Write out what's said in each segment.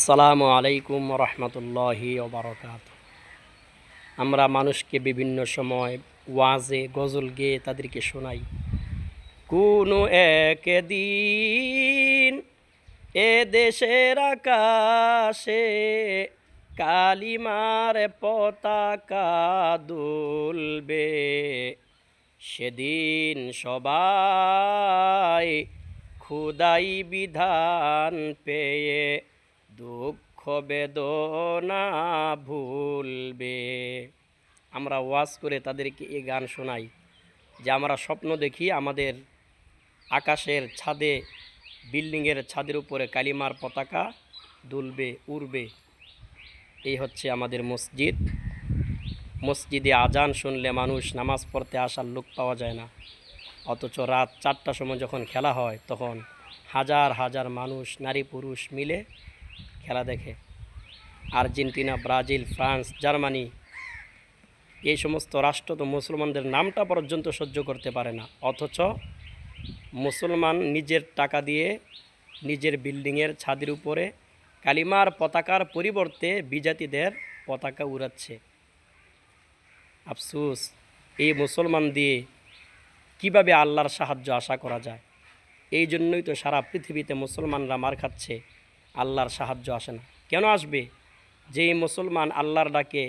আসসালামু আলাইকুম রহমতুল্লাহি ওবরাকাতুহু। আমরা মানুষকে বিভিন্ন সময় ওয়াজে গজল গেয়ে তাদেরকে শোনাই। কোনো একদিন এ দেশের আকাশে কালিমার পতাকা দুলবে, সেদিন সবাই খোদাই বিধান পেয়ে দুঃখ বেদনা ভুলবে। আমরা ওয়াজ করে তাদেরকে এই গান শোনাই যে আমরা স্বপ্ন দেখি আমাদের আকাশের ছাদে, বিল্ডিংয়ের ছাদের উপরে কালিমার পতাকা দুলবে, উড়বে। এই হচ্ছে আমাদের মসজিদ। মসজিদে আজান শুনলে মানুষ নামাজ পড়তে আসার লোক পাওয়া যায় না, অথচ রাত 4টার সময় যখন খেলা হয় তখন হাজার হাজার মানুষ, নারী পুরুষ মিলে খেলা দেখে। আর্জেন্টিনা, ব্রাজিল, ফ্রান্স, জার্মানি, এই সমস্ত রাষ্ট্র তো মুসলমানদের নামটা পর্যন্ত সহ্য করতে পারে না, অথচ মুসলমান নিজের টাকা দিয়ে নিজের বিল্ডিংয়ের ছাদের উপরে কালিমার পতাকার পরিবর্তে বিজাতিদের পতাকা উড়াচ্ছে। আফসোস, এই মুসলমান দিয়ে কিভাবে আল্লাহর সাহায্য আশা করা যায়? এই জন্যই তো সারা পৃথিবীতে মুসলমানরা মার খাচ্ছে, আল্লাহর সাহায্য আসে না। কেন আসবে? যেই মুসলমান আল্লাহর ডাকে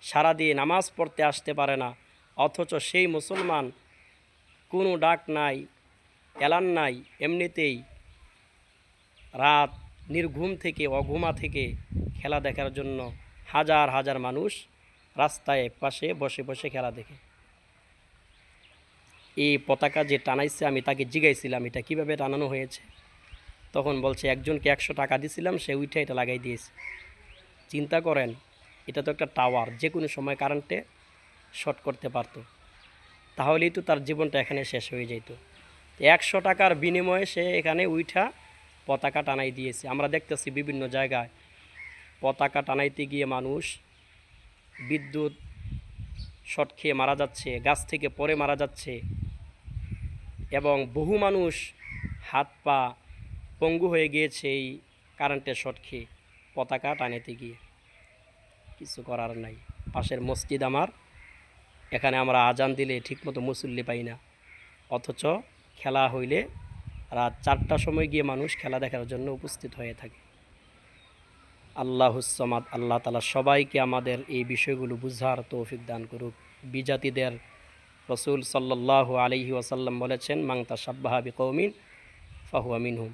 সারা দিয়ে নামাজ পড়তে আসতে পারে না, অথচ সেই মুসলমান কোনো ডাক নাই, এলান নাই, এমনিতেই রাত নির্ঘুম থেকে, অঘুমা থেকে খেলা দেখার জন্য হাজার হাজার মানুষ রাস্তায় পাশে বসে বসে খেলা দেখে। এই পতাকা যে টানাইছে, আমি তাকে জিজ্ঞাসিলাম এটা কিভাবে টানানো হয়েছে। তখন বলছে একজনকে 100 টাকা দিয়েছিলাম, সে উঠে এটা লাগাই দিয়েছে। চিন্তা করেন, এটা তো একটা টাওয়ার, যে কোনো সময় কারেন্টে শর্ট করতে পারত, তাহলেই তো তার জীবনটা এখানে শেষ হয়ে যেত। 100 টাকার বিনিময়ে সে এখানে উঠা পতাকা টানাই দিয়েছে। আমরা দেখতেছি বিভিন্ন জায়গায় পতাকা টানাইতে গিয়ে মানুষ বিদ্যুৎ শর্ট খেয়ে মারা যাচ্ছে, গাছ থেকে পড়ে মারা যাচ্ছে, এবং বহু মানুষ হাত পা পঙ্গু হয়ে গিয়েছে এই কারেন্টের শর্ট খেয়ে পতাকা টানাইতে গিয়ে। কিছু করার নাই। পাশের মসজিদ আমার, এখানে আমরা আজান দিলে ঠিকমতো মুসল্লি পাই না, অথচ খেলা হইলে রাত 4টার সময় গিয়ে মানুষ খেলা দেখার জন্য উপস্থিত হয়ে থাকে। আল্লাহুস সামাদ, আল্লাহ তাআলা সবাইকে আমাদের এই বিষয়গুলো বুঝার তৌফিক দান করুক। বিজাতিদের রাসূল সাল্লাল্লাহু আলাইহি ওয়াসাল্লাম বলেছেন, মান তাশাব্বাহা বিকওমিন ফাহুয়া মিনহুম।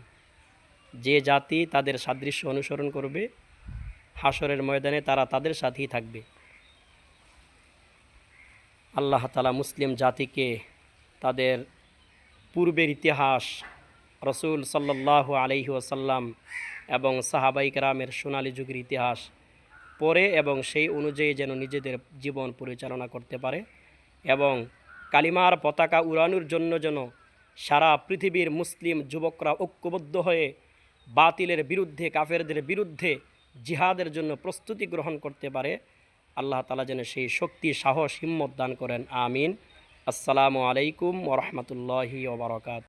যে জাতি তাদের সাদৃশ্য অনুসরণ করবে, হাসরের ময়দানে তারা তাদের সাথেই থাকবে। আল্লাহ তাআলা মুসলিম জাতিকে তাদের পূর্বের ইতিহাস, রাসূল সাল্লাল্লাহু আলাইহি ওয়াসাল্লাম এবং সাহাবায়ে কেরামের সোনালী যুগের ইতিহাস পড়ে এবং সেই অনুযায়ী যেন নিজেদের জীবন পরিচালনা করতে পারে, এবং কালিমার পতাকা উড়ানোর জন্য যেন সারা পৃথিবীর মুসলিম যুবকরা ঐক্যবদ্ধ হয়ে বাতিলের বিরুদ্ধে, কাফেরদের বিরুদ্ধে জিহাদের জন্য প্রস্তুতি গ্রহণ করতে পারে। আল্লাহ তাআলা যেন সেই শক্তি, সাহস, হিম্মত দান করেন। আমিন। আসসালামু আলাইকুম ওয়া রাহমাতুল্লাহি ওয়া বারাকাতুহু।